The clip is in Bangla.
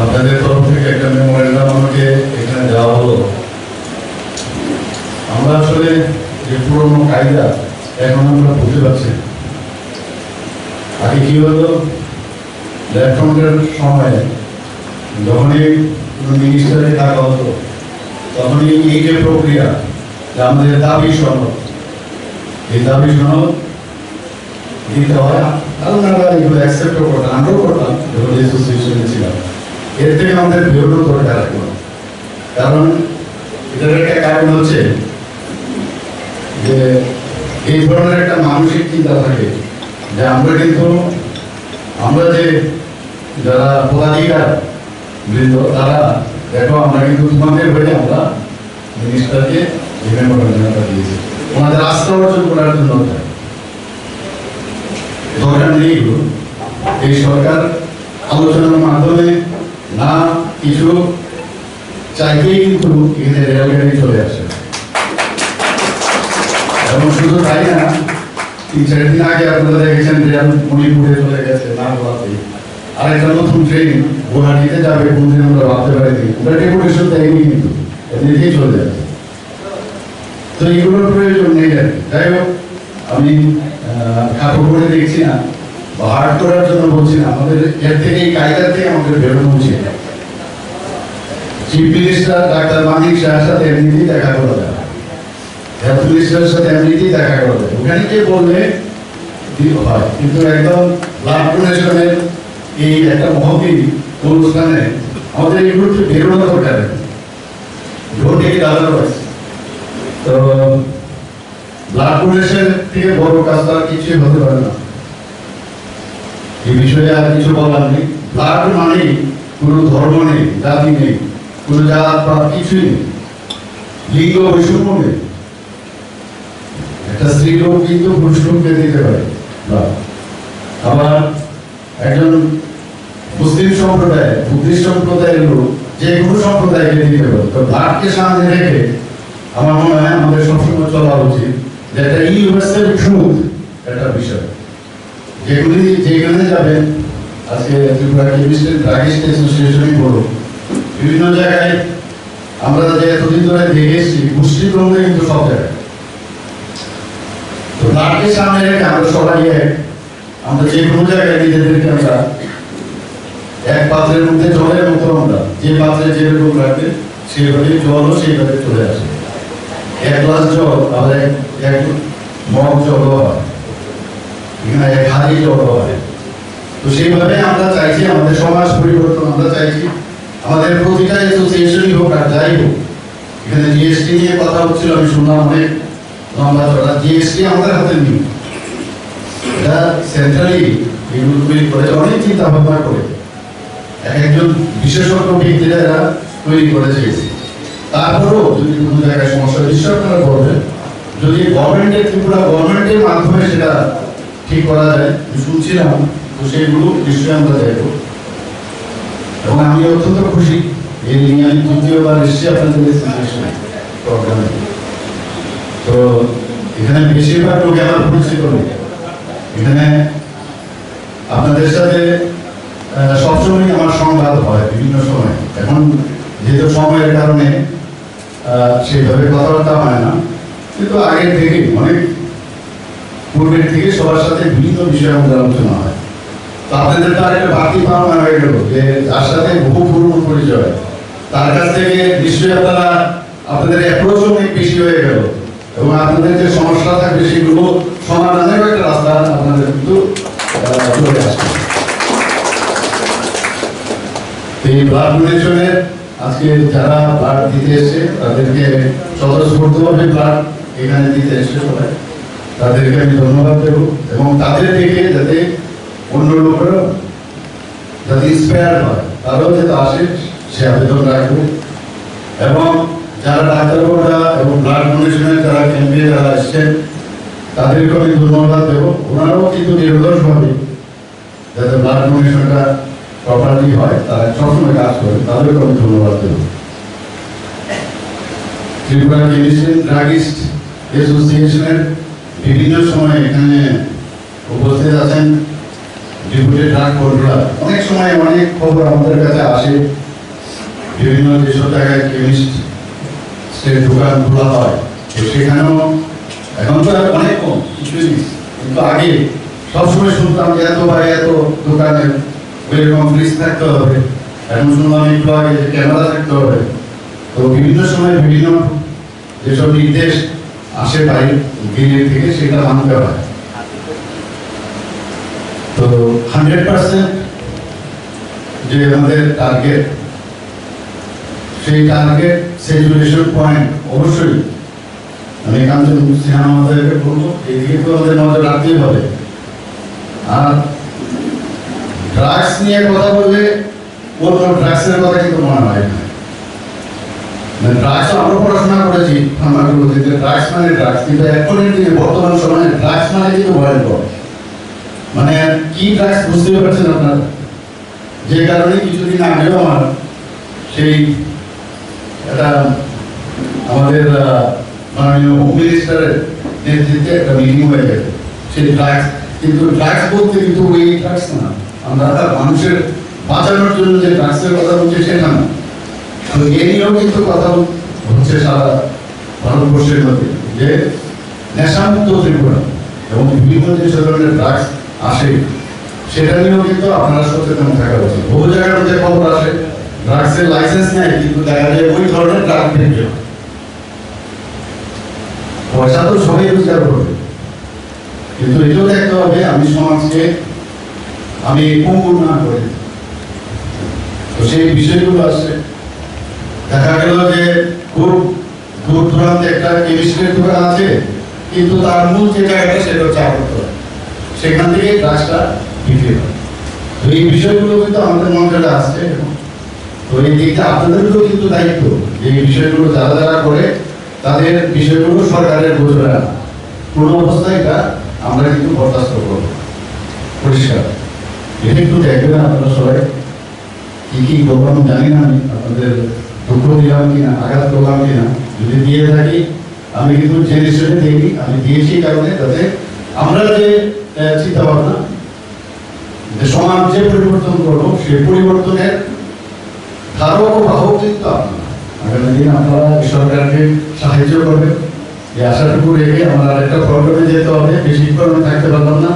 আপনাদের তরফ থেকে একটা মেমোরেন্ডাম আমাকে এখানে দেওয়া হলো। আমরা আসলে যে পুরোনো কায়দা এখন আমরা বুঝতে পারছি। আগে কি হলো, লেফটেন্যান্টের সময় যখনই কোনো মিনিস্টারে থাকা হতো তখনই এই যে প্রক্রিয়া যে আমাদের দাবি সনদ, এই দাবি সনদ দিতে হয়, আর ওনারা এগুলো অ্যাকসেপ্ট করতাম, আমরাও করতাম যখন অ্যাসোসিয়েশনে ছিলাম। এর থেকে আমাদের বেরোনো দরকার এখন, কারণ এটার একটা কারণ হচ্ছে যে এই ধরনের একটা মানসিক চিন্তা থাকে যে আমরা যে যারা পদাধিকার বৃন্দ তারা দেখো আমরা কিন্তু তোমাদের হয়ে আমরা মিনিস্টারকে মেমোরেন্ডামটা দিয়েছি, ওনাদের আস্থা অর্জন করার জন্য। দরকার নেই এই সরকার আলোচনার মাধ্যমে না কিছু চাইতেই কিন্তু এখানে রেলগাড়ি চলে আসে। এবং শুধু তাই না, 3-4 দিন আগে আপনারা দেখেছেন রেল মণিপুরে চলে গেছে না বলাতেই। আর একটা নতুন ট্রেন গুয়াহাটিতে যাবে, কোনদিন আমরা ভাবতে পারিনি, ওটা ডেপুটেশন দেয়নি কিন্তু এমনিতেই চলে যাবে। তো এগুলোর প্রয়োজন নেই আর কি। যাই হোক, আমি খাটো করে দেখছি না বা হার্ড করার জন্য বলছি না, আমাদের এর থেকে এই কায়দার থেকে আমাদের বেরোনো উচিত। চিফ মিনিস্টার ডাক্তার মানিক শাহের সাথে এমনিতেই দেখা করা যায়, হেলথ মিনিস্টারের সাথে এমনিতেই দেখা করা যায়, ওখানে কে বললে হয়। কিন্তু একদম ব্লাড ডোনেশনের এই একটা মহতি অনুষ্ঠানে আমাদের এগুলো বেরোনো দরকার। Don't take it otherwise. তো ব্লাড ডোনেশন থেকে বড় কাজ আর কিছুই হতে পারে না। এই বিষয়ে আর কিছু বলার নেই। ব্লাড মানে কোনো ধর্ম নেই, জাতি নেই, কোনো জাত বা কিছুই নেই, লিঙ্গ বৈষম্য নেই। একটা স্ত্রী লোক কিন্তু পুরুষ লোককে দিতে পারে। আবার একজন মুসলিম সম্প্রদায়, বুদ্ধিস্ট সম্প্রদায়ের লোক যে কোনো সম্প্রদায়কে দিতে পারে। তো ব্লাডকে সামনে রেখে আমার মনে হয় আমাদের সবসময় চলা উচিত যে একটা ইউনিভার্সাল ট্রুথ একটা বিষয়। যেখানে যাবেন, আজকে ত্রিপুরা কেমিস্ট এন্ড ড্রাগিস্ট অ্যাসোসিয়েশনই বলো, বিভিন্ন জায়গায় আমরা যে এতদিন ধরে দেখে এসেছি গোষ্ঠীদ্বন্দ্ব কিন্তু সব জায়গায়। তো ব্লাডকে সামনে রেখে আমরা সবাই আমরা যে কোনো জায়গায় নিজেদেরকে আমরা এক পাত্রের মধ্যে জলের মতো, আমরা যে পাত্রে যেরকম রাখবে সেইভাবে জলও সেইভাবে চলে আসে। এক গ্লাস জল আবার এক মগ জলও হয়, এখানে এক হাড়ি জলও হয়। তো সেইভাবে আমরা চাইছি আমাদের সমাজ পরিবর্তন, আমরা চাইছি আমাদের প্রতিটা অ্যাসোসিয়েশনই হোক আর যাই হোক। এখানে জিএসটি নিয়ে কথা হচ্ছিল, আমি শুনলাম অনেক লম্বা চড়া। জিএসটি আমাদের হাতে নেই, এটা সেন্ট্রালি এগুলো তৈরি করে, অনেক চিন্তা ভাবনা করে একজন বিশেষজ্ঞ ব্যক্তিরা এরা তৈরি করেছে। তারপরেও যদি কোনো জায়গায় সমস্যা নিশ্চয় আপনারা বলবেন, যদি গভর্নমেন্টের ত্রিপুরা গভর্নমেন্টের মাধ্যমে সেটা ঠিক করা যায়, শুনছিলাম, তো সেইগুলো নিশ্চয়ই আমরা দেখব। এবং আমি অত্যন্ত খুশি এই নিয়ে আমি দ্বিতীয়বার এসেছি আপনাদের প্রোগ্রামে। তো এখানে বেশিরভাগ লোক আমার পরিচিত নেই, এখানে আপনাদের সাথে সবসময় আমার সংবাদ হয় বিভিন্ন সময়। এখন যেহেতু সময়ের কারণে সেইভাবে কথাবার্তা হয় না, কিন্তু আগের থেকে অনেক পূর্বের থেকে সবার সাথে বিভিন্ন বিষয়ে আমাদের আলোচনা হয়। তো আপনাদের তো আরেকটা বাড়তি পাওনা হয়ে গেল যে যার সাথে বহু পুরনো পরিচয়, তার কাছ থেকে নিশ্চয়ই আপনাদের অ্যাপ্রোচ অনেক বেশি হয়ে গেল, এবং আপনাদের যে সমস্যা থাকবে সেগুলো সমাধানের একটা রাস্তা আপনাদের কিন্তু চলে আসবে। এই ব্লাড ডোনেশনের আজকে যারা ব্লাড দিতে এসছে তাদেরকে স্বতঃস্ফূর্তভাবে ব্লাড এখানে দিতে এসছে সবাই, তাদেরকে আমি ধন্যবাদ দেব। এবং তাদের থেকে যাতে অন্য লোকেরা যাতে ইন্সপায়ার হয়, তারাও যাতে আসে সে আবেদন রাখবে। এবং যারা ডাক্তারবাবুরা এবং ব্লাড ডোনেশনের যারা ক্যাম্পে যারা এসছেন তাদেরকে আমি ধন্যবাদ দেবো। ওনারাও কিন্তু নিরলসভাবে যাতে ব্লাড ডোনেশনটা প্রপারলি হয় তারা সবসময় কাজ করে, তাদেরকে আমি ধন্যবাদ দেবো। ত্রিপুরা কেমিস্ট ড্রাগিস্ট অ্যাসোসিয়েশনের বিভিন্ন সময় এখানে উপস্থিত আছেন ডেপুটি ড্রাগ কন্ট্রোলার। অনেক সময় অনেক খবর আমাদের কাছে আসে, বিভিন্ন যেসব জায়গায় কেমিস্ট দোকান খোলা হয়, তো সেখানেও এখন তো অনেক কম কিছুই, কিন্তু আগে সবসময় শুনতাম যে এত বা এত দোকানে ওইরকম ফ্রিজ থাকতে হবে, এখন শুনলাম একটু আগে যে ক্যামেরা থাকতে হবে। তো বিভিন্ন সময় বিভিন্ন যেসব নির্দেশ আসে বাইরে থেকে সেটা মানতে হয়। তো 100% যে আমাদের টার্গেট, সেই টার্গেট স্যাচুরেশন পয়েন্ট অবশ্যই আমি এখানে আমাদেরকে বলবো এইদিকে তো আমাদের নজর রাখতেই হবে। আর ড্রাগস নিয়ে কথা বললে অন্য ড্রাগসের কথা কিন্তু মনে হয় না। ড্রাগস আমরা পড়াশোনা করেছি ফার্মাকোলজিতে, ড্রাগস মানে ড্রাগস, কিন্তু এখনের দিনে বর্তমান সময়ে ড্রাগস মানে কিন্তু ভয়ঙ্কর। মানে কি ড্রাগস বুঝতে পারছেন আপনারা? যে কারণে কিছুদিন আগেও আমার সেই একটা আমাদের মাননীয় হোম মিনিস্টারের নেতৃত্বে একটা মিটিং হয়ে গেছে। সেই ড্রাগস, কিন্তু ড্রাগস বলতে কিন্তু ওই ড্রাগস না, আমরা মানুষের বাঁচানোর জন্য যে ড্রাগসের কথা বলছি সেটা না। তো এ নিয়েও কিন্তু কথা হচ্ছে সারা ভারতবর্ষের মধ্যে, যে নেশামুক্ত ত্রিপুরা এবং বিভিন্ন যে ধরনের ড্রাগস আসে সেটা নিয়েও কিন্তু আপনারা সচেতন থাকা উচিত। বহু জায়গার মধ্যে খবর আসে ড্রাগসের লাইসেন্স নেয়, কিন্তু দেখা যায় ওই ধরনের ড্রাগ বিক্রি হয়। পয়সা তো সবাই রোজগার করবে, কিন্তু এটাও দেখতে হবে আমি সমাজকে আমি পঙ্গু না করি। তো সেই বিষয়গুলো আসছে, দেখা গেল যে খুব দূর দূরান্তে একটা কেমিস্ট্রির দোকান আছে, কিন্তু তার মূল যে জায়গাটা সেটা হচ্ছে আগরতলা, সেখান থেকে ড্রাগসটা বিক্রি হয়। তো এই বিষয়গুলো কিন্তু আমাদের মন্ত্রণালয়ে আসছে। তো এই দিকটা আপনাদেরও কিন্তু দায়িত্ব, যে এই বিষয়গুলো যারা যারা করে তাদের বিষয়গুলো সরকারের বোঝবে না, কোনো অবস্থায় এটা আমরা কিন্তু বরদাস্ত করবো। পরিষ্কার এটা একটু দেখবেন আপনারা সবাই। কি কি করবো আমি জানি না, আমি আপনাদের দুঃখ দিলাম কিনা, আঘাত করলাম কিনা, যদি দিয়ে থাকি আমি কিন্তু যে হিসেবে দেখি আমি দিয়েছি কারণে যাতে আমরা যে চিন্তা ভাবনা যে সমাজ যে পরিবর্তন করবো সেই পরিবর্তনের ধারক ও বাহক কিন্তু আপনারা। আগামী দিন আপনারা সরকারকে সাহায্য করবেন, এই আশাটুকু রেখে আমরা একটা প্রবলেমে যেতে হবে, বেশিক্ষণ থাকতে পারলাম না।